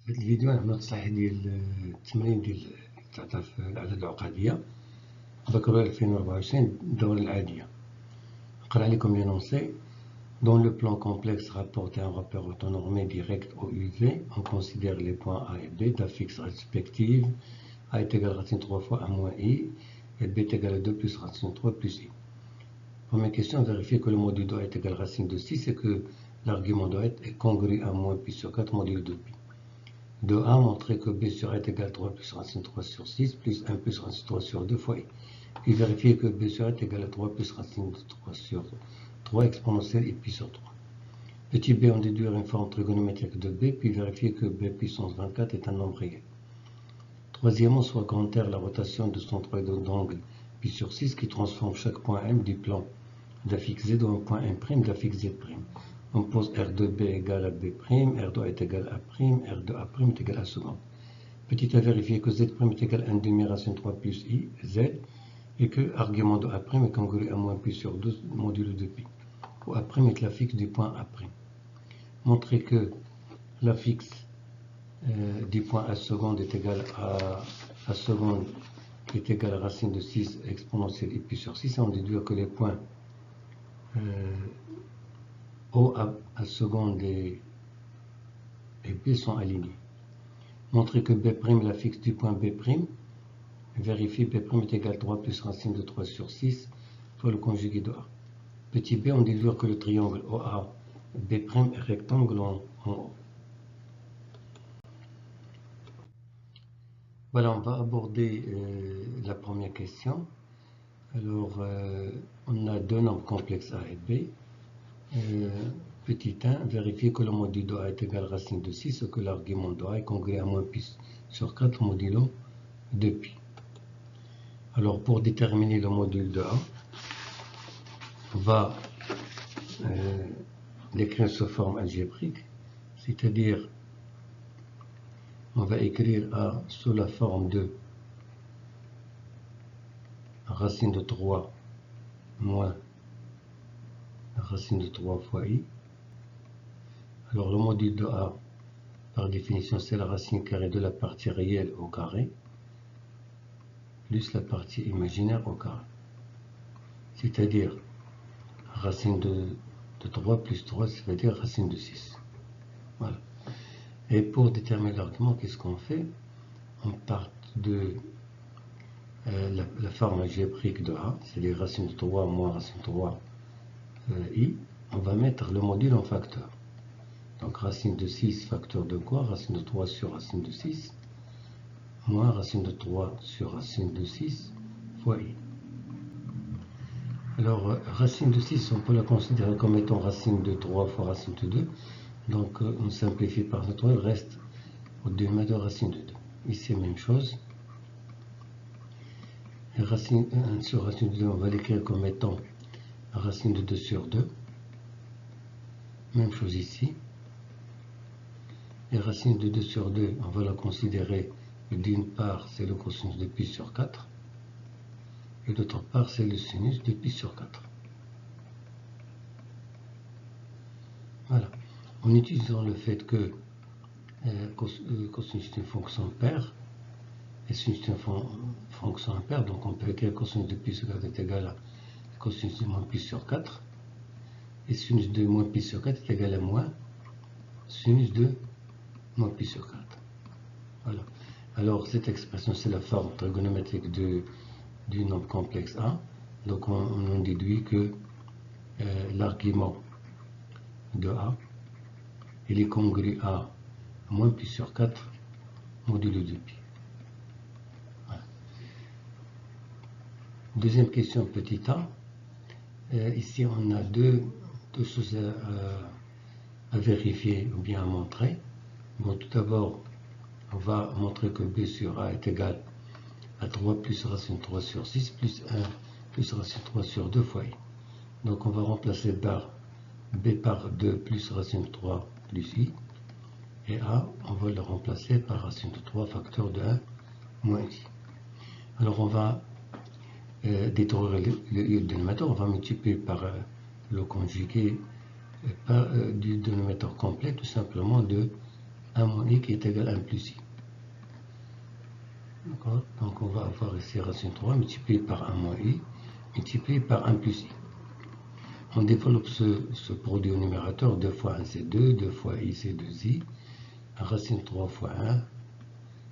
في هذا الفيديو نعملو تصحيح ديال التمرين ديال تعطى في الأعداد العقدية بكالوريا 2024 الدورة العادية. نقرا عليكم l'énoncé. Dans le plan complexe rapporté un rapport autonormé direct au UV, on considère les points A et B d'affixes respectives. A est égal à racine 3 fois 1 moins I et B est égal à 2 plus racine 3 plus I. Première question, vérifier que le module de A est égal à racine de 6 et que l'argument de A est congru à moins pi sur 4 module de pi. De A, montrer que B sur A est égal à 3 plus racine 3 sur 6 plus 1 plus racine 3 sur 2 fois I. Puis vérifier que B sur A est égal à 3 plus racine 3 sur 3 exponentielle I pi sur 3. Petit b, on déduire une forme trigonométrique de B, puis vérifier que B puissance 24 est un nombre réel. Troisièmement, soit compter la rotation de son toroïde d'angle pi sur 6 qui transforme chaque point M du plan d'affixe Z en un point M' d'affixe Z'. On pose R de B égale à B', R de A est égal à A', R de A' est égal à seconde. Petit a, vérifier que Z' est égal à 1 demi racine 3 plus I, Z, et que argument de A' est congru à moins pi sur 2 modulo de pi, où A' est l'affixe du point A'. Montrer que l'affixe du point A seconde est égal à seconde est égal à racine de 6 exponentielle I pi sur 6, et on déduit que les points O à seconde et B sont alignés. Montrer que B' est l'affixe du point B'. Vérifier B' est égal à 3 plus racine de 3 sur 6 fois le conjugué de A. Petit b, on déduit que le triangle OA B' est rectangle en haut. Voilà, on va aborder la première question. Alors, on a deux nombres complexes A et B. Petit 1, vérifier que le module de A est égal à racine de 6 et que l'argument de A est congru à moins pi sur 4 modulo de pi. Alors, pour déterminer le module de A, on va l'écrire sous forme algébrique, c'est-à-dire on va écrire A sous la forme de racine de 3 moins racine de 3 fois I. Alors le module de A, par définition, c'est la racine carrée de la partie réelle au carré, plus la partie imaginaire au carré. C'est-à-dire racine de 3 plus 3, ça veut dire racine de 6. Voilà. Et pour déterminer l'argument, qu'est-ce qu'on fait? On part de la forme algébrique de A, c'est les racines de 3 moins racine de 3 I. On va mettre le module en facteur. Donc racine de 6 facteur de quoi? Racine de 3 sur racine de 6 moins racine de 3 sur racine de 6 fois I. Alors racine de 6, on peut la considérer comme étant racine de 3 fois racine de 2. Donc on simplifie par le 3, il reste au dénominateur racine de 2. Ici, même chose. Et racine 1 sur racine de 2, on va l'écrire comme étant racine de 2 sur 2. Même chose ici. Et racine de 2 sur 2, on va la considérer d'une part, c'est le cosinus de pi sur 4. Et d'autre part, c'est le sinus de pi sur 4. Voilà. En utilisant le fait que cosinus est une fonction paire, et sinus est une fonction impaire, donc on peut écrire cosinus de pi sur 4 est égal à cosinus de moins pi sur 4, et sinus de moins pi sur 4 est égal à moins sinus de moins pi sur 4. Voilà. Alors cette expression, c'est la forme trigonométrique du nombre complexe A. Donc on déduit que l'argument de A, il est congru à moins pi sur 4 modulo de pi. Voilà. Deuxième question, petit a. Ici, on a deux choses à vérifier ou bien à montrer. Bon, tout d'abord, on va montrer que B sur A est égal à 3 plus racine 3 sur 6 plus 1 plus racine 3 sur 2 fois I. Donc on va remplacer B par 2 plus racine 3 plus I. Et A, on va le remplacer par racine de 3 facteur de 1 moins I. Alors on va détruire le dénominateur, on va multiplier par le conjugué du dénominateur complet, tout simplement de 1 moins i qui est égal à 1 plus i. D'accord? Donc on va avoir ici racine 3 multiplié par 1 moins i multiplié par 1 plus i. On développe ce produit au numérateur. 2 fois 1 c'est 2, 2 fois i c'est 2i, racine 3 fois 1,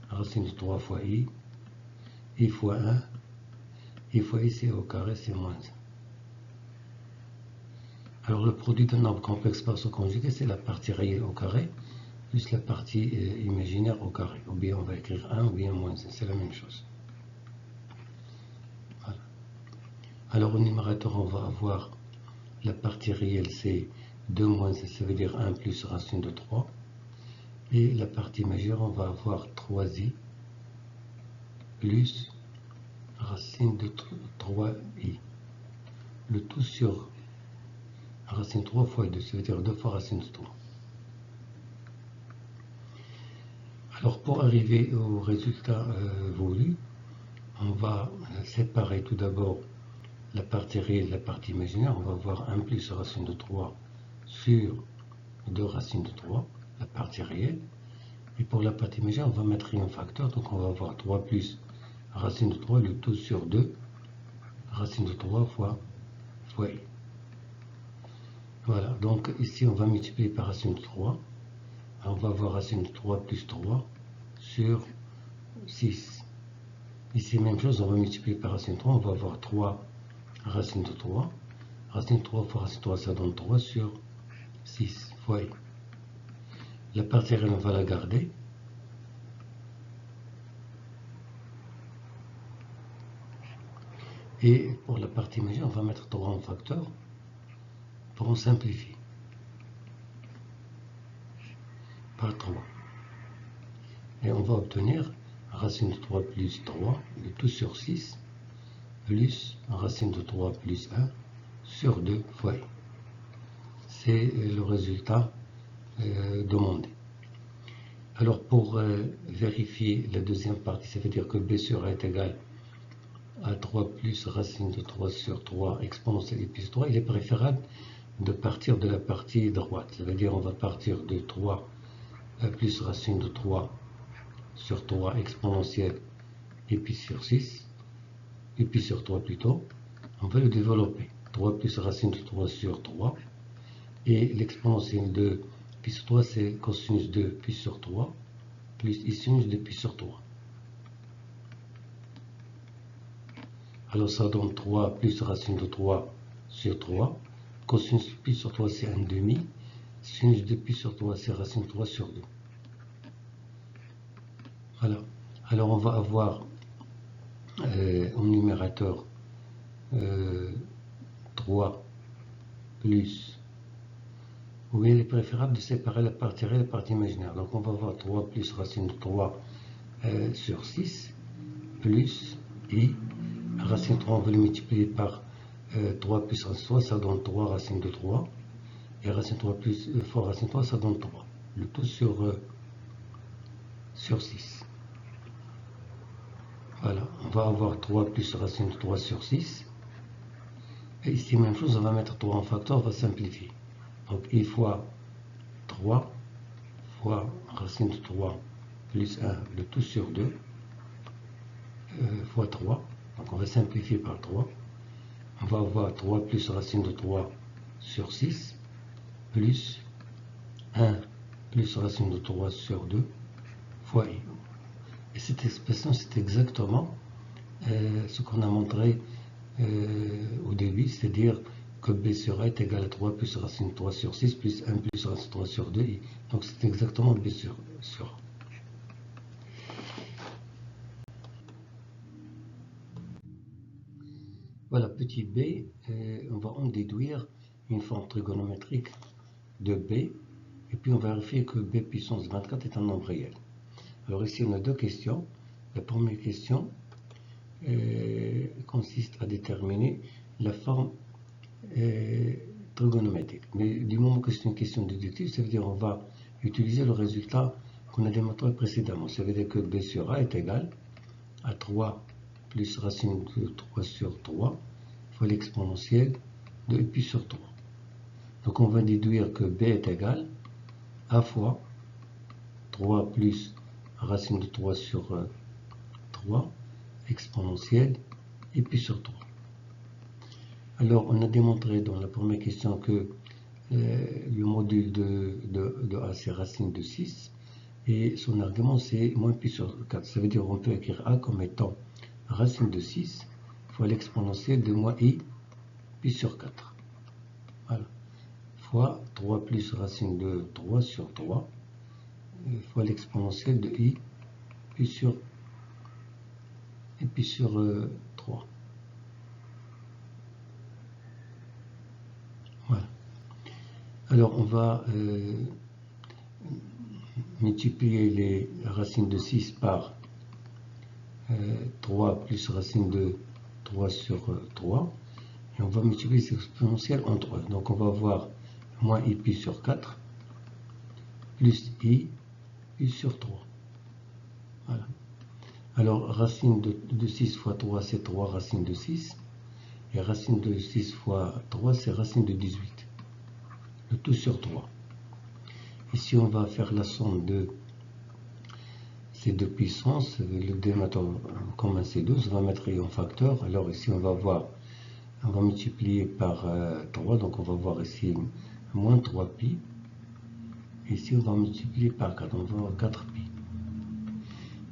racine de 3 fois i fois 1, i fois i c'est au carré c'est moins 1. Alors le produit d'un nombre complexe par son conjugué c'est la partie réelle au carré plus la partie imaginaire au carré. Ou bien on va écrire 1 ou bien moins 1, c'est la même chose. Voilà. Alors au numérateur, on va avoir la partie réelle, c'est 2 moins 1, ça veut dire 1 plus racine de 3. Et la partie majeure, on va avoir 3i plus racine de 3i. Le tout sur racine 3 fois 2, ça veut dire 2 fois racine de 3. Alors pour arriver au résultat voulu, on va séparer tout d'abord la partie réelle de la partie imaginaire. On va avoir 1 plus racine de 3 sur 2 racines de 3, la partie réelle. Et pour la partie imaginaire, on va mettre un facteur. Donc on va avoir 3 plus racine de 3, le tout sur 2, racine de 3 fois i. Voilà, donc ici on va multiplier par racine de 3. Alors, on va avoir racine de 3 plus 3 sur 6. Ici, même chose, on va multiplier par racine de 3. On va avoir 3 racine de 3. Racine de 3 fois racine de 3, ça donne 3 sur 6 fois i. La partie réelle, on va la garder. Et pour la partie imaginaire, on va mettre 3 en facteur pour en simplifier. Par 3. Et on va obtenir racine de 3 plus 3, le tout sur 6, plus racine de 3 plus 1 sur 2 fois i. C'est le résultat demandé. Alors pour vérifier la deuxième partie, ça veut dire que b sur a est égal à 3 plus racine de 3 sur 3 exponentielle plus 3, il est préférable de partir de la partie droite. Ça veut dire on va partir de 3 plus racine de 3 sur 3 exponentielle et puis sur 6, et puis sur 3 plutôt. On va le développer. 3 plus racine de 3 sur 3, et l'exponentielle de pi sur 3 c'est cosinus de pi sur 3 plus i sinus de pi sur 3. Alors ça donne 3 plus racine de 3 sur 3. Cosinus de pi sur 3 c'est 1 demi. Sinus de pi sur 3 c'est racine de 3 sur 2. Voilà. Alors on va avoir au numérateur 3 plus. Ou bien il est préférable de séparer la partie réelle et la partie imaginaire. Donc on va avoir 3 plus racine de 3 sur 6 plus i. Racine de 3, on va le multiplier par 3 plus racine de 3, ça donne 3 racine de 3. Et racine de 3 plus fois racine de 3, ça donne 3. Le tout sur 6. Voilà, on va avoir 3 plus racine de 3 sur 6. Et ici, même chose, on va mettre 3 en facteur, on va simplifier. Donc i fois 3 fois racine de 3 plus 1, le tout sur 2, fois 3. Donc on va simplifier par 3. On va avoir 3 plus racine de 3 sur 6, plus 1 plus racine de 3 sur 2, fois i. Et cette expression, c'est exactement ce qu'on a montré au début, c'est-à-dire que b sur a est égal à 3 plus racine de 3 sur 6 plus 1 plus racine de 3 sur 2. Donc c'est exactement b sur a. Voilà, petit b, on va en déduire une forme trigonométrique de b, et puis on va vérifier que b puissance 24 est un nombre réel. Alors ici on a deux questions. La première question consiste à déterminer la forme trigonométrique. Mais du moment que c'est une question déductive, ça veut dire qu'on va utiliser le résultat qu'on a démontré précédemment. Ça veut dire que b sur a est égal à 3 plus racine de 3 sur 3 fois l'exponentielle de pi sur 3. Donc on va déduire que b est égal à fois 3 plus racine de 3 sur 3 exponentielle et pi sur 3. Alors, on a démontré dans la première question que le module de A, c'est racine de 6. Et son argument, c'est moins pi sur 4. Ça veut dire qu'on peut écrire A comme étant racine de 6 fois l'exponentielle de moins I pi sur 4. Voilà. Fois 3 plus racine de 3 sur 3 fois l'exponentielle de I pi sur 3. Voilà. Alors, on va multiplier les racines de 6 par 3 plus racine de 3 sur 3. Et on va multiplier ces exponentielles entre eux. Donc, on va avoir moins I pi sur 4 plus I pi sur 3. Voilà. Alors, racine de 6 fois 3, c'est 3 racines de 6. Et racine de 6 fois 3, c'est racine de 18. Le tout sur 3. Ici, on va faire la somme de ces deux puissances. Le dénominateur commun, c'est 12. On va mettre I en facteur. Alors, ici, on va multiplier par 3. Donc, on va voir ici moins 3 pi. Ici, on va multiplier par 4. On va avoir 4 pi.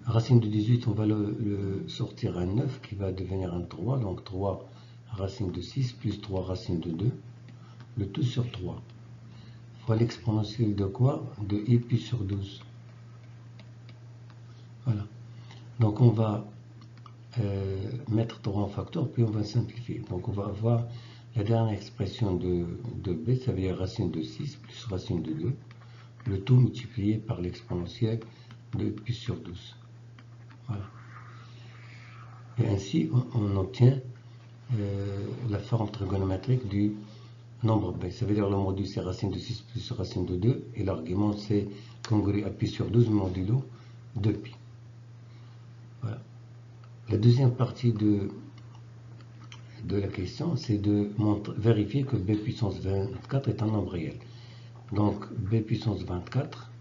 Racine de 18, on va le sortir à 9 qui va devenir un 3. Donc, 3 racine de 6 plus 3 racine de 2. Le tout sur 3. Fois l'exponentielle de quoi? De I pi sur 12. Voilà. Donc, on va mettre 3 en facteur, puis on va simplifier. Donc, on va avoir la dernière expression de B, ça veut dire racine de 6 plus racine de 2. Le tout multiplié par l'exponentielle de pi sur 12. Voilà. Et ainsi, on obtient la forme trigonométrique du nombre B. Ça veut dire le module, c'est racine de 6 plus racine de 2. Et l'argument, c'est congru à pi sur 12 modulo de pi. Voilà. La deuxième partie de la question, c'est de vérifier que B puissance 24 est un nombre réel. Donc, B puissance 24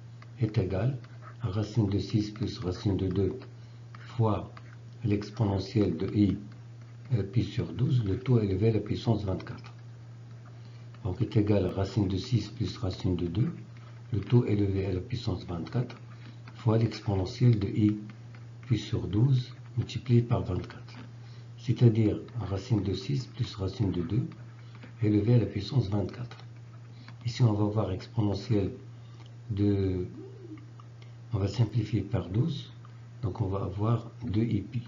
est égal à racine de 6 plus racine de 2 fois l'exponentielle de I pi sur 12, le tout élevé à la puissance 24. Donc, est égal à racine de 6 plus racine de 2, le tout élevé à la puissance 24, fois l'exponentielle de I pi sur 12 multiplié par 24. C'est-à-dire racine de 6 plus racine de 2 élevé à la puissance 24. Ici, on va voir exponentielle de... On va simplifier par 12. Donc, on va avoir 2i pi.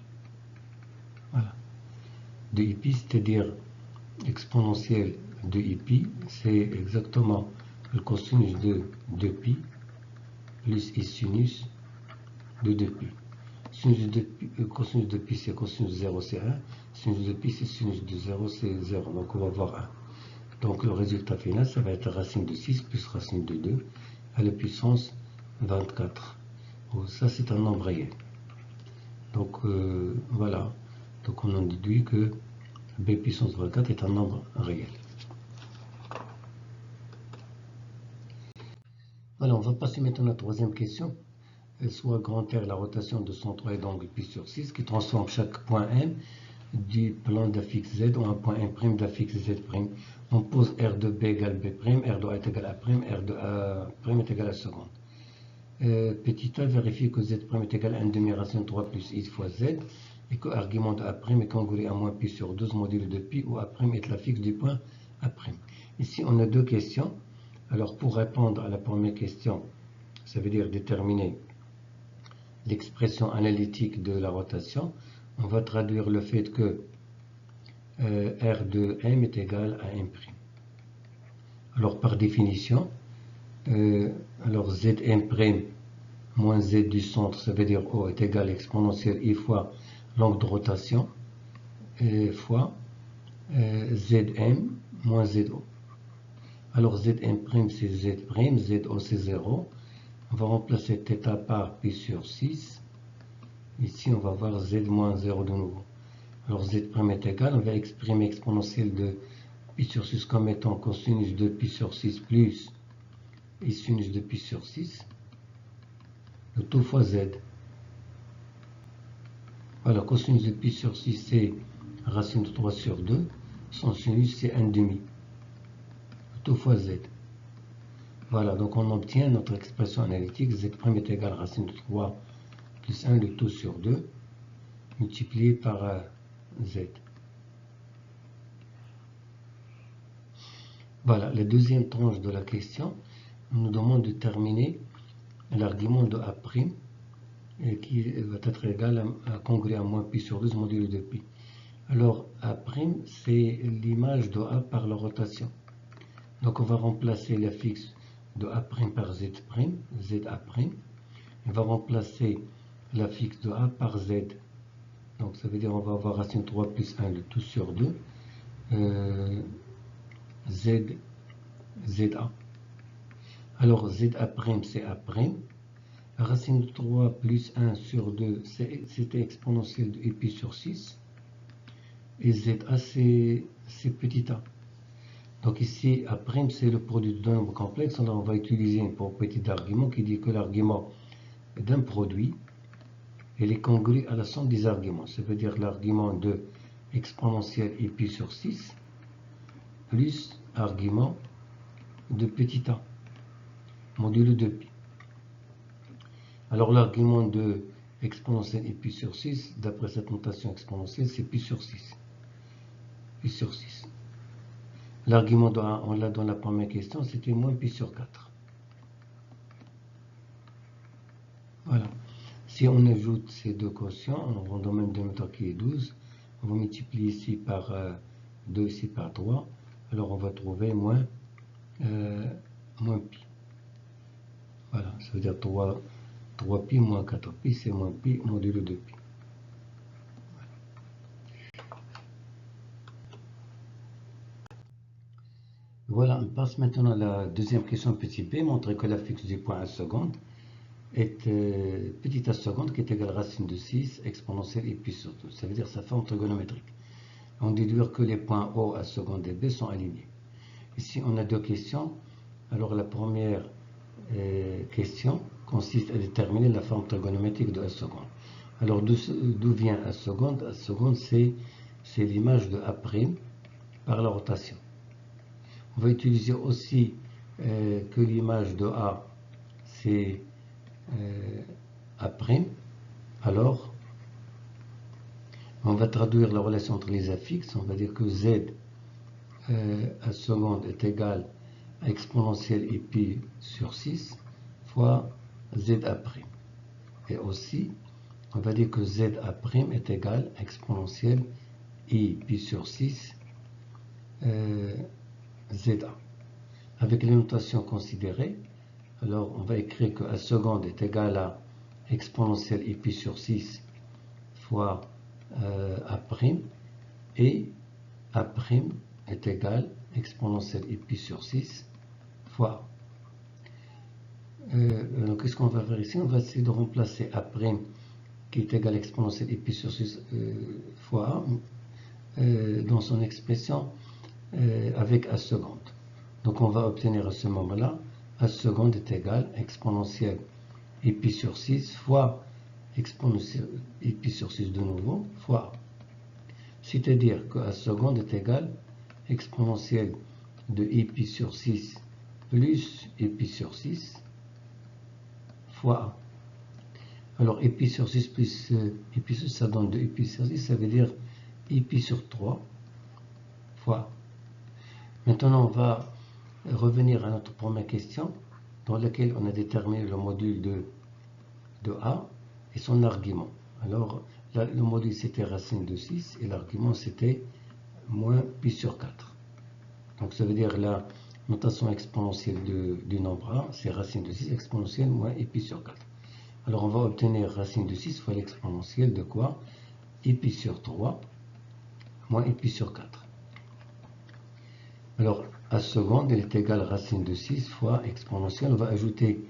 Voilà. 2i pi, c'est-à-dire exponentielle de i pi, c'est exactement le cosinus de 2pi plus i sinus de 2pi. Cosinus de pi, c'est cosinus de 0, c'est 1. Sinus de pi, c'est sinus de 0, c'est 0. Donc, on va avoir 1. Donc, le résultat final, ça va être racine de 6 plus racine de 2 à la puissance 24. Bon, ça, c'est un nombre réel. Donc, voilà. Donc, on en déduit que B puissance 24 est un nombre réel. Voilà, on va passer maintenant à la troisième question. Soit grand R la rotation de son triangle pi sur 6 qui transforme chaque point M du plan d'affixe Z en un point M' d'affixe Z'. On pose R de B égale B', R de A est égal à A', R de A' est égal à seconde. Petit a vérifie que Z' est égal à 1 demi-racine 3 plus I fois Z et que l'argument de A' est congrué à moins pi sur 12 module de pi où A' est l'affixe du point A'. Ici, on a deux questions. Alors, pour répondre à la première question, ça veut dire déterminer l'expression analytique de la rotation, on va traduire le fait que R de M est égal à M'. Alors, par définition, alors Zm' moins Z du centre, ça veut dire O est égal à exponentielle I fois l'angle de rotation fois Zm moins Zo. Alors Zm' c'est Z', Zo c'est 0. On va remplacer θ par pi sur 6. Ici, on va voir Z moins 0 de nouveau. Alors Z' est égal, on va exprimer exponentielle de pi sur 6 comme étant cosinus de pi sur 6 plus I sinus de pi sur 6. le tout fois z. Voilà, cosinus de pi sur 6, c'est racine de 3 sur 2. Son sinus, c'est 1 demi. Le tout fois z. Voilà, donc on obtient notre expression analytique. Z' est égal à racine de 3 plus 1, le tout sur 2, multiplié par z. Voilà, la deuxième tranche de la question nous demande de terminer l'argument de A', qui va être égal à congrès à moins pi sur 2 modulo de pi. Alors, A', c'est l'image de A par la rotation. Donc, on va remplacer la fixe de A' par Z', ZA'. On va remplacer la fixe de A par Z. Donc, ça veut dire on va avoir racine 3 plus 1, le tout sur 2. ZA. Alors, ZA', c'est A'. Racine de 3 plus 1 sur 2, c'était exponentielle de pi sur 6. Et ZA, c'est petit a. Donc ici, A', c'est le produit de deux nombres complexes. Alors, on va utiliser un petit argument qui dit que l'argument d'un produit, il est congru à la somme des arguments. Ça veut dire l'argument de exponentielle pi sur 6 plus argument de petit a, modulo de pi. Alors l'argument de exponentielle pi sur 6, d'après cette notation exponentielle, c'est pi sur 6. Pi sur 6. L'argument de A, on l'a dans la première question, c'était moins pi sur 4. Voilà. Si on ajoute ces deux quotients, on rend domaine dénominateur qui est 12, on va multiplier ici par 2, ici par 3, alors on va trouver moins pi. Voilà, ça veut dire 3 pi moins 4 pi, c'est moins pi modulo de pi. Voilà, on passe maintenant à la deuxième question petit b, montrer que la fixe du point A seconde est petit a seconde qui est égale à racine de 6 exponentielle et pi sur 2. Ça veut dire sa forme trigonométrique. On déduire que les points O A seconde et B sont alignés. Ici, on a deux questions. Alors, la première question consiste à déterminer la forme trigonométrique de A seconde. Alors, d'où vient A seconde? A seconde, c'est l'image de A' par la rotation. On va utiliser aussi que l'image de A, c'est A'. Alors, on va traduire la relation entre les affixes. On va dire que Z A seconde est égal à exponentielle pi sur 6 fois ZA'. Et aussi, on va dire que ZA' est égal à exponentielle pi sur 6 ZA. Avec les notations considérées, alors on va écrire que A seconde est égal à exponentielle pi sur 6 fois A' et A' est égal à exponentielle pi sur 6 fois A. Donc qu'est-ce qu'on va faire ici? On va essayer de remplacer A' qui est égal à exponentielle pi sur 6 fois A dans son expression avec A seconde. Donc on va obtenir à ce moment-là A seconde est égal à exponentielle pi sur 6 fois exponentielle pi sur 6 de nouveau fois A. C'est-à-dire que A seconde est égal à exponentielle de pi sur 6 plus pi sur 6 fois A. Alors pi sur 6 plus pi sur 6, ça donne 2 pi sur 6, ça veut dire pi sur 3 fois A. Maintenant, on va revenir à notre première question, dans laquelle on a déterminé le module de A et son argument. Alors, là, le module c'était racine de 6 et l'argument c'était moins pi sur 4. Donc, ça veut dire la notation exponentielle du nombre A, c'est racine de 6 exponentielle moins pi sur 4. Alors, on va obtenir racine de 6 fois l'exponentielle de quoi? Pi sur 3 moins pi sur 4. Alors, A seconde, elle est égale à racine de 6 fois exponentielle. On va ajouter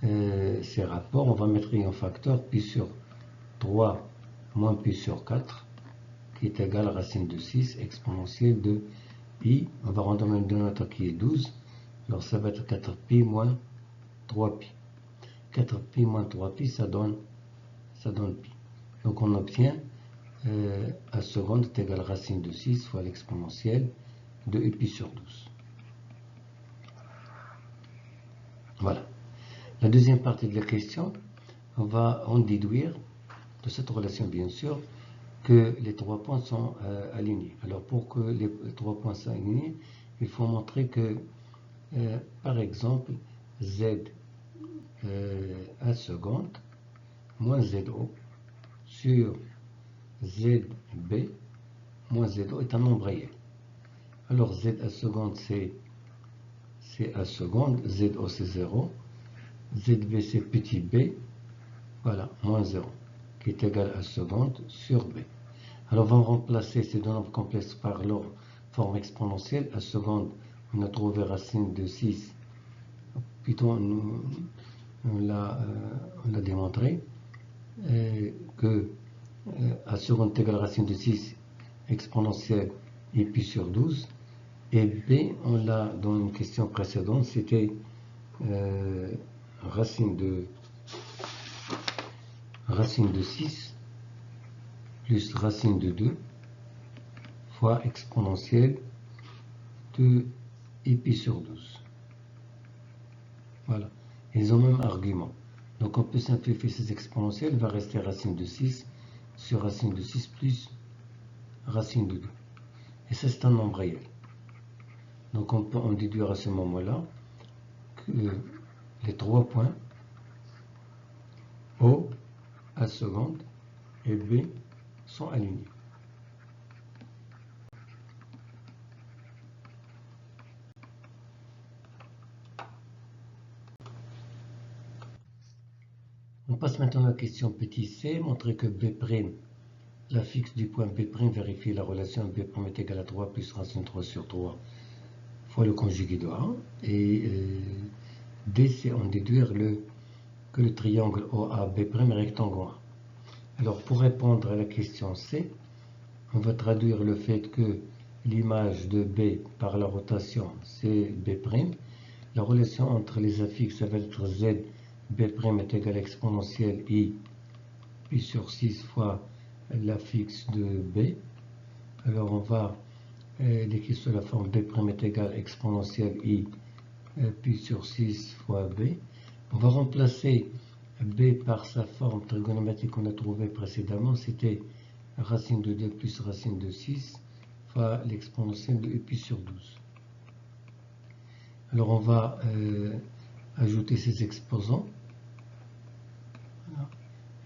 ces rapports. On va mettre un facteur pi sur 3 moins pi sur 4, qui est égal à racine de 6 exponentielle de pi. On va rendre un dénominateur qui est 12. Alors, ça va être 4pi moins 3pi. 4pi moins 3pi, ça donne pi. Donc on obtient a seconde est égal à racine de 6 fois l'exponentielle de pi sur 12. Voilà. La deuxième partie de la question, on va en déduire de cette relation, bien sûr, que les 3 points sont alignés. Alors pour que les 3 points soient alignés, il faut montrer que, par exemple, z a seconde moins zo sur zb moins zo est un nombre réel. Alors z a seconde c'est a seconde, zo c'est 0, zb c'est petit b, voilà, moins 0, qui est égal à seconde sur b. Alors on va remplacer ces deux nombres complexes par leur forme exponentielle. À seconde, on a trouvé racine de 6, plutôt on l'a démontré, que a seconde est égal à racine de 6 exponentielle et pi sur 12. Et b, on l'a dans une question précédente, c'était racine de 6 plus racine de 2 fois exponentielle de pi sur 12. Voilà. Ils ont le même argument. Donc on peut simplifier ces exponentielles. Il va rester racine de 6 sur racine de 6 plus racine de 2. Et ça, c'est un nombre réel. Donc on peut en déduire à ce moment-là que les 3 points O, A seconde et B sont alignés. On passe maintenant à la question petit c, montrer que B', la fixe du point B', vérifie la relation B' est égal à 3 plus racine 3 sur 3 fois le conjugué de A. Et D, c'est en déduire que le triangle OAB' est rectangle A. Alors pour répondre à la question C, on va traduire le fait que l'image de B par la rotation, c'est B'. La relation entre les affixes, ça va être Z, B' est égal à exponentielle I, pi sur 6 fois l'affixe de B. Alors on va l'écrire sous la forme B' est égal à exponentielle I, pi sur 6 fois B. On va remplacer B par sa forme trigonométrique qu'on a trouvée précédemment, c'était racine de 2 plus racine de 6 fois l'exponentielle de pi sur 12. Alors on va ajouter ces exposants. Voilà.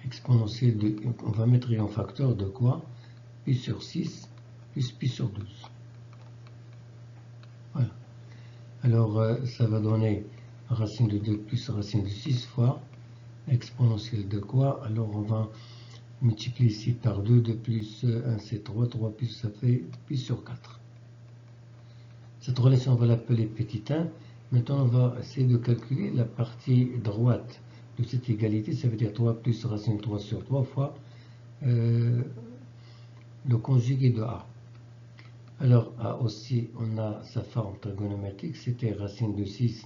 Exponentielle de, on va mettre en facteur de quoi? Pi sur 6 plus pi sur 12. Voilà. Alors ça va donner racine de 2 plus racine de 6 fois exponentielle de quoi? Alors on va multiplier ici par 2, 2 plus 1 c'est 3, 3 plus ça fait pi sur 4. Cette relation on va l'appeler petit 1. Maintenant on va essayer de calculer la partie droite de cette égalité, ça veut dire 3 plus racine 3 sur 3 fois le conjugué de A. Alors A aussi on a sa forme trigonométrique, c'était racine de 6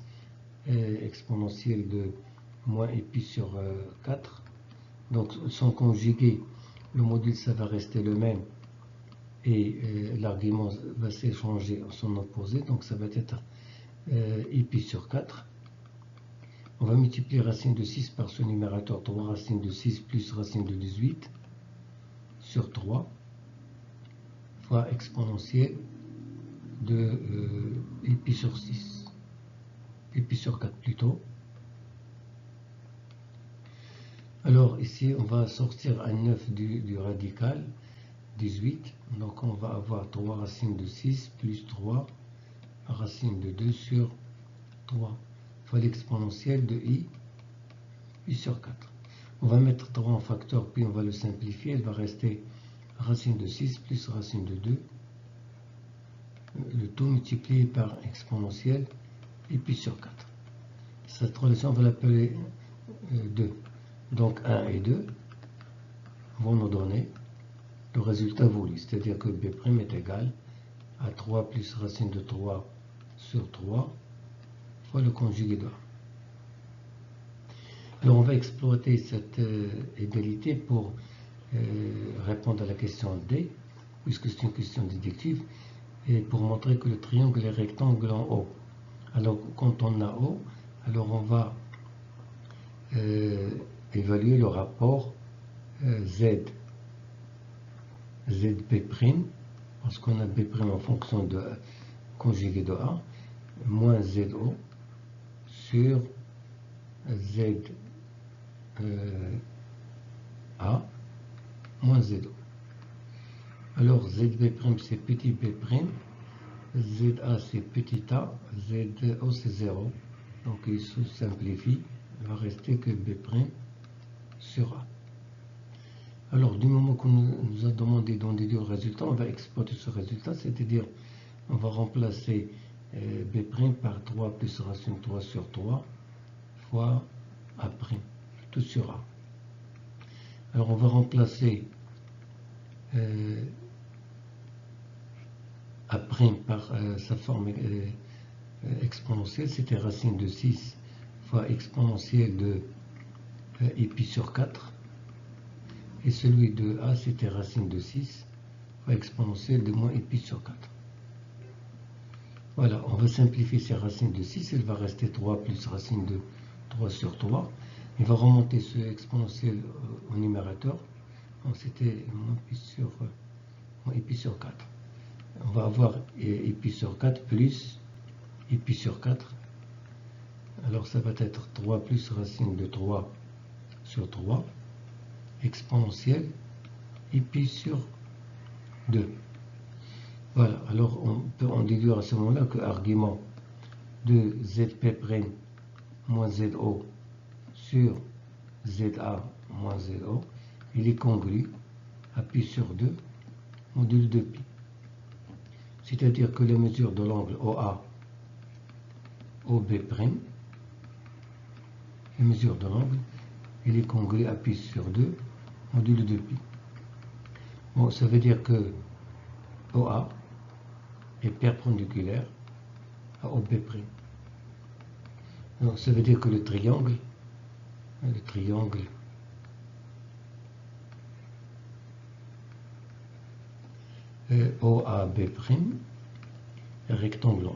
exponentielle de moins pi sur 4. Donc son conjugué, le module ça va rester le même et l'argument va s'échanger en son opposé, donc ça va être pi sur 4. On va multiplier racine de 6 par ce numérateur, 3 racine de 6 plus racine de 18 sur 3 fois exponentielle de pi sur 6, pi sur 4 plutôt. Alors ici on va sortir un 9 du radical, 18, donc on va avoir 3 racines de 6 plus 3 racine de 2 sur 3 fois l'exponentielle de pi sur 4. On va mettre 3 en facteur, puis on va le simplifier, il va rester racine de 6 plus racine de 2, le tout multiplié par exponentielle et pi sur 4. Cette relation on va l'appeler 2. Donc 1 et 2 vont nous donner le résultat voulu, c'est-à-dire que B' est égal à 3 plus racine de 3 sur 3 fois le conjugué de A. Alors on va exploiter cette égalité pour répondre à la question D, puisque c'est une question déductive, et pour montrer que le triangle est rectangle en O. Alors quand on a O, alors on va évaluer le rapport ZB', parce qu'on a B' en fonction de conjugué de A, moins ZO sur Z A moins ZO. Alors ZB' c'est petit b', ZA c'est petit a, ZO c'est 0. Donc il se simplifie, il va rester que B' sur A. Alors du moment qu'on nous a demandé d'en déduire le résultat, on va exploiter ce résultat, c'est-à-dire on va remplacer B' par 3 plus racine 3 sur 3 fois A', tout sur A. Alors on va remplacer A' par sa forme exponentielle, c'était racine de 6 fois exponentielle de pi sur 4. Et celui de A, c'était racine de 6 fois exponentielle de moins pi sur 4. Voilà, on va simplifier ces racines de 6, il va rester 3 plus racine de 3 sur 3. Il va remonter ce exponentiel au numérateur. Donc c'était moins pi sur 4. On va avoir pi sur 4 plus pi sur 4. Alors ça va être 3 plus racine de 3 sur 3 exponentielle pi sur 2. Voilà, alors on peut en déduire à ce moment-là que l'argument de ZP' moins ZO sur ZA moins ZO, il est congru à pi sur 2 module de pi. C'est-à-dire que la mesure de l'angle OA OB', la mesure de l'angle, il est congru à pi sur 2 module de pi. Bon, ça veut dire que OA est perpendiculaire à OB'. Donc ça veut dire que le triangle OAB' est rectangulaire.